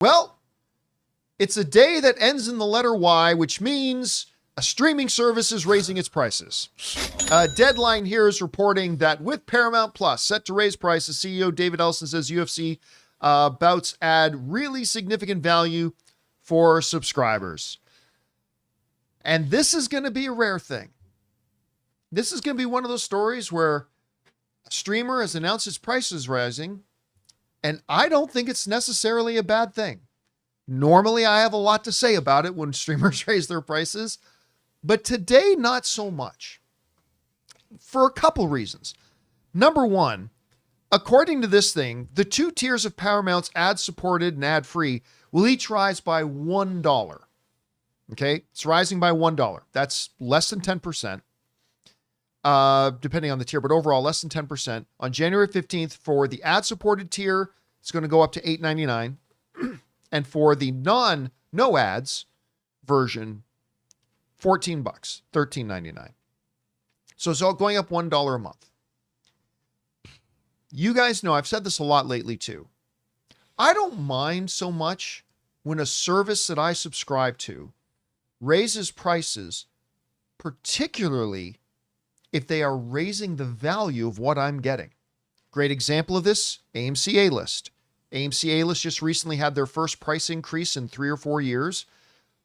Well, it's a day that ends in the letter Y, which means a streaming service is raising its prices. Deadline here is reporting that with Paramount Plus set to raise prices, CEO David Ellison says UFC bouts add really significant value for subscribers. And this is going to be a rare thing. This is going to be one of those stories where a streamer has announced its prices rising, and I don't think it's necessarily a bad thing. Normally, I have a lot to say about it when streamers raise their prices, but today, not so much. For a couple reasons. Number one, according to this thing, the two tiers of Paramount's ad-supported and ad-free will each rise by $1. Okay, it's rising by $1. That's less than 10%, depending on the tier, but overall less than 10%. On January 15th, for the ad-supported tier, it's going to go up to $8.99. And for the no ads version, $14, $13.99. So it's all going up $1 a month. You guys know, I've said this a lot lately too. I don't mind so much when a service that I subscribe to raises prices, particularly if they are raising the value of what I'm getting. Great example of this, AMC A-List. AMC A-List just recently had their first price increase in 3 or 4 years,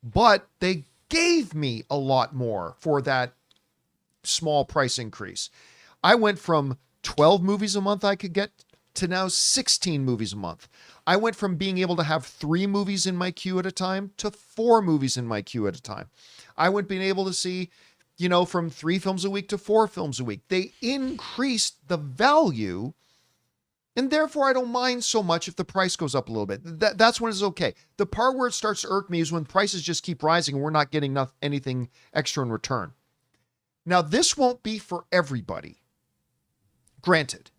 but they gave me a lot more for that small price increase. I went from 12 movies a month I could get to now 16 movies a month. I went from being able to have 3 movies in my queue at a time to 4 movies in my queue at a time. I went being able to see, from 3 films a week to 4 films a week. They increased the value, and therefore I don't mind so much if the price goes up a little bit. That's when it's okay. The part where it starts to irk me is when prices just keep rising and we're not getting anything extra in return. Now, this won't be for everybody, granted.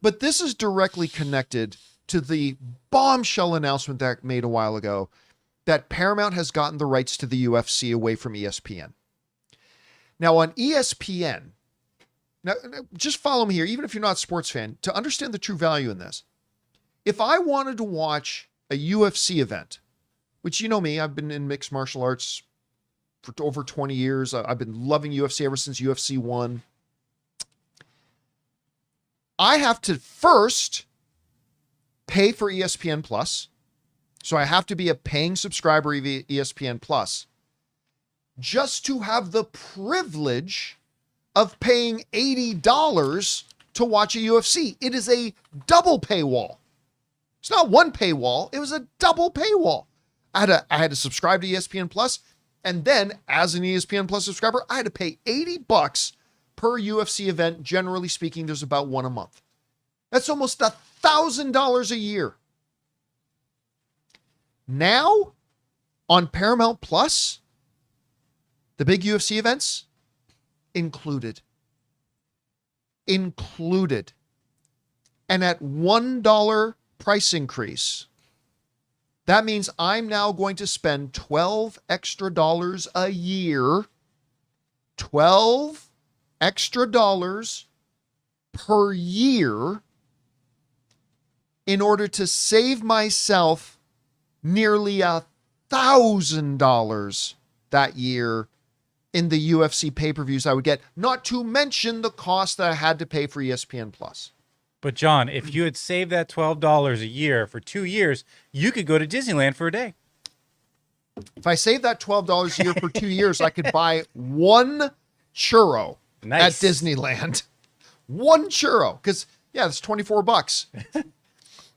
But this is directly connected to the bombshell announcement that I made a while ago that Paramount has gotten the rights to the UFC away from ESPN. Now, on ESPN, now just follow me here, even if you're not a sports fan, to understand the true value in this. If I wanted to watch a UFC event, which you know me, I've been in mixed martial arts for over 20 years. I've been loving UFC ever since UFC 1. I have to first pay for ESPN Plus. So I have to be a paying subscriber of ESPN Plus just to have the privilege of paying $80 to watch a UFC. It is a double paywall. It's not one paywall. It was a double paywall. I had to subscribe to ESPN Plus. And then as an ESPN Plus subscriber, I had to pay $80 per UFC event. Generally speaking, there's about one a month. That's almost $1,000 a year. Now, on Paramount Plus, the big UFC events, included. Included. And at $1 price increase, that means I'm now going to spend $12 extra a year, $12 extra per year in order to save myself nearly $1,000 that year in the UFC pay-per-views I would get, not to mention the cost that I had to pay for ESPN Plus. But John, if you had saved that $12 a year for 2 years, you could go to Disneyland for a day. If I saved that $12 a year for 2 years, I could buy one churro at Disneyland. One churro. Because, yeah, it's $24.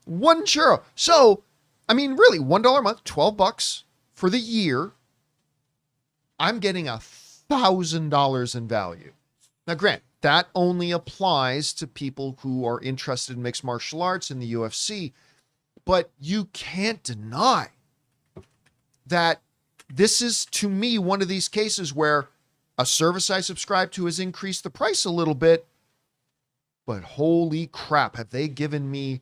One churro. So, I mean, really, $1 a month, $12 for the year. I'm getting $1,000 in value. Now, grant, that only applies to people who are interested in mixed martial arts in the UFC. But you can't deny that this is, to me, one of these cases where a service I subscribe to has increased the price a little bit, but holy crap, have they given me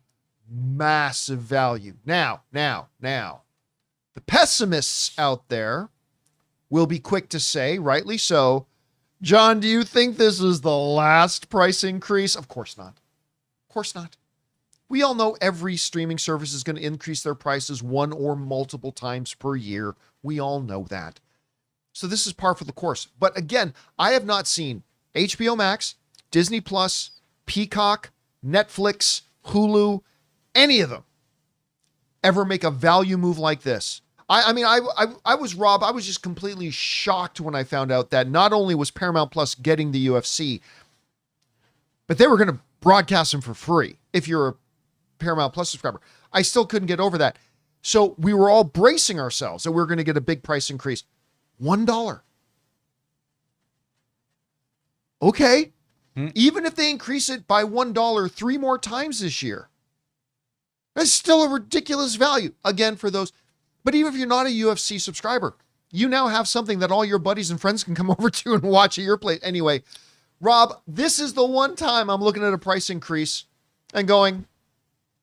massive value. Now, the pessimists out there will be quick to say, rightly so, John, do you think this is the last price increase? Of course not. Of course not. We all know every streaming service is going to increase their prices one or multiple times per year. We all know that. So this is par for the course. But again, I have not seen HBO Max, Disney Plus, Peacock, Netflix, Hulu, any of them ever make a value move like this. I mean, I was Rob. I was just completely shocked when I found out that not only was Paramount Plus getting the UFC, but they were going to broadcast them for free if you're a Paramount Plus subscriber. I still couldn't get over that. So we were all bracing ourselves that we were going to get a big price increase. $1. Okay. Even if they increase it by $1 3 more times this year, that's still a ridiculous value. Again, for those. But even if you're not a UFC subscriber, you now have something that all your buddies and friends can come over to and watch at your place. Anyway, Rob, this is the one time I'm looking at a price increase and going,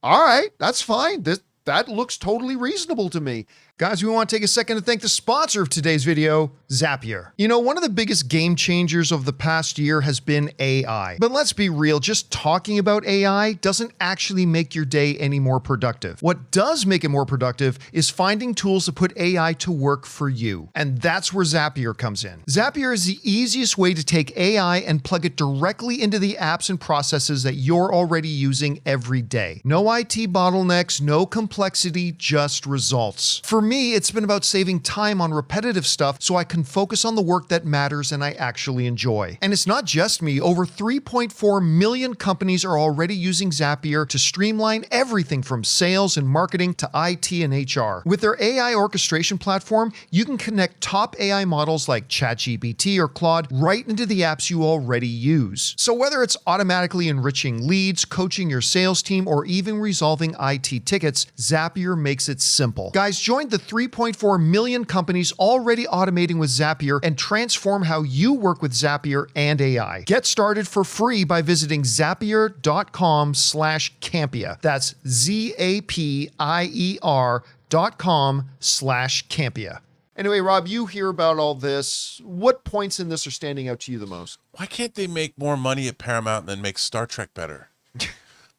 all right, that's fine. That looks totally reasonable to me. Guys, we want to take a second to thank the sponsor of today's video, Zapier. You know, one of the biggest game changers of the past year has been AI. But let's be real, just talking about AI doesn't actually make your day any more productive. What does make it more productive is finding tools to put AI to work for you. And that's where Zapier comes in. Zapier is the easiest way to take AI and plug it directly into the apps and processes that you're already using every day. No IT bottlenecks, no complexity, just results. For me, it's been about saving time on repetitive stuff so I can focus on the work that matters and I actually enjoy. And it's not just me. Over 3.4 million companies are already using Zapier to streamline everything from sales and marketing to IT and HR. With their AI orchestration platform, you can connect top AI models like ChatGPT or Claude right into the apps you already use. So whether it's automatically enriching leads, coaching your sales team, or even resolving IT tickets, Zapier makes it simple. Guys, join the 3.4 million companies already automating with Zapier and transform how you work with Zapier and AI. Get started for free by visiting zapier.com/Campea. That's ZAPIER.com/Campea. Anyway, Rob, you hear about all this. What points in this are standing out to you the most? Why can't they make more money at Paramount than make Star Trek better?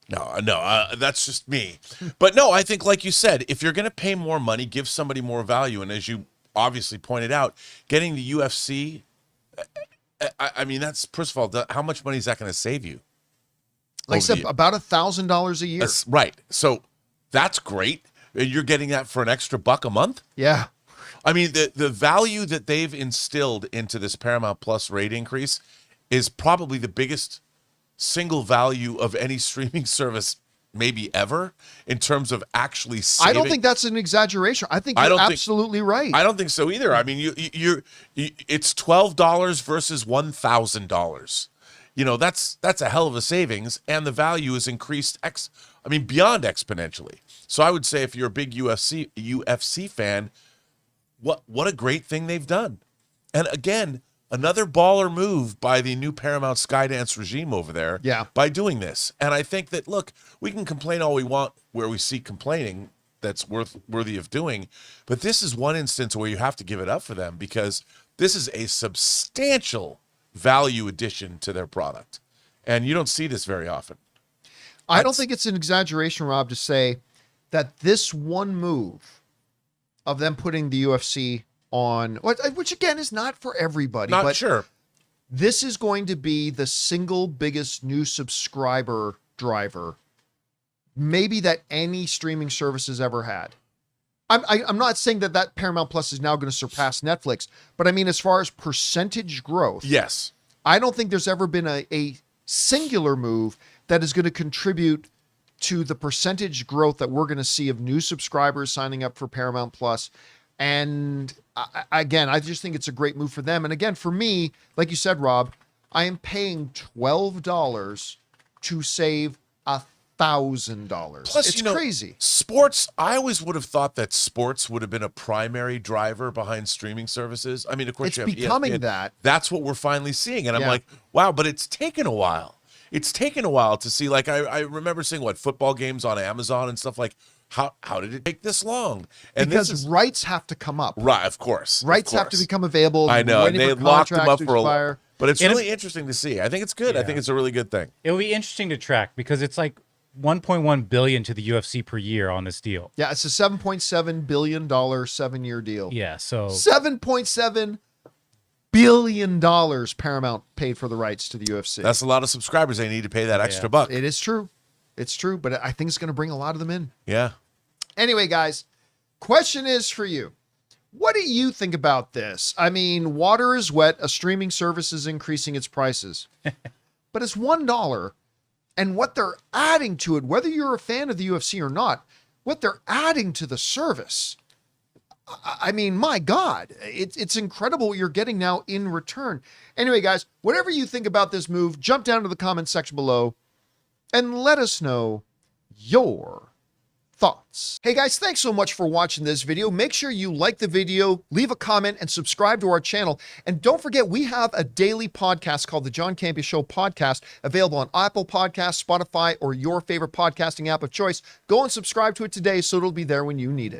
No, that's just me. But no, I think, like you said, if you're going to pay more money, give somebody more value. And as you obviously pointed out, getting the UFC, I mean, that's, first of all, how much money is that going to save you? Like I said, about $1,000 a year. That's right. So that's great. You're getting that for an extra $1 a month? Yeah. I mean, the value that they've instilled into this Paramount Plus rate increase is probably the biggest single value of any streaming service maybe ever in terms of actually saving. I don't think that's an exaggeration. I think you're absolutely right. I don't think so either. I mean, it's $12 versus $1,000. You know, that's a hell of a savings, and the value is increased beyond exponentially. So I would say if you're a big UFC fan, what a great thing they've done. And again, another baller move by the new Paramount Skydance regime over there by doing this. And I think that, look, we can complain all we want where we see complaining that's worthy of doing, but this is one instance where you have to give it up for them because this is a substantial value addition to their product. And you don't see this very often. I don't think it's an exaggeration, Rob, to say that this one move of them putting the UFC on, which again is not for everybody, but sure, this is going to be the single biggest new subscriber driver maybe that any streaming service has ever had. I'm not saying that Paramount Plus is now going to surpass Netflix, but I mean, as far as percentage growth, yes, I don't think there's ever been a singular move that is going to contribute to the percentage growth that we're going to see of new subscribers signing up for Paramount Plus. And again, I just think it's a great move for them. And again, for me, like you said, Rob, I am paying $12 to save $1,000. Plus, it's crazy. Sports, I always would have thought that sports would have been a primary driver behind streaming services. I mean, of course, it's becoming that. That's what we're finally seeing. And I'm like, wow, but it's taken a while. It's taken a while to see, like, I remember seeing football games on Amazon and stuff like, how did it take this long? And because rights have to come up. Right, of course. Rights have to become available. I know, and they locked them up for a while. But it's And really interesting to see. I think it's good. I think it's a really good thing. It'll be interesting to track because it's like 1.1 billion to the UFC per year on this deal. Yeah, it's a $7.7 billion 7-year deal. Yeah, so $7.7 billion Paramount paid for the rights to the UFC. That's a lot of subscribers. They need to pay that extra buck. It is true. It's true, but I think it's going to bring a lot of them in. Yeah. Anyway, guys, question is for you. What do you think about this? I mean, water is wet. A streaming service is increasing its prices. But it's $1. And what they're adding to it, whether you're a fan of the UFC or not, what they're adding to the service, I mean, my God, it's incredible what you're getting now in return. Anyway, guys, whatever you think about this move, jump down to the comment section below and let us know your thoughts. Hey guys, thanks so much for watching this video. Make sure you like the video, leave a comment, and subscribe to our channel. And don't forget, we have a daily podcast called the John Campea Show podcast, available on Apple Podcasts, Spotify, or your favorite podcasting app of choice. Go and subscribe to it today so it'll be there when you need it.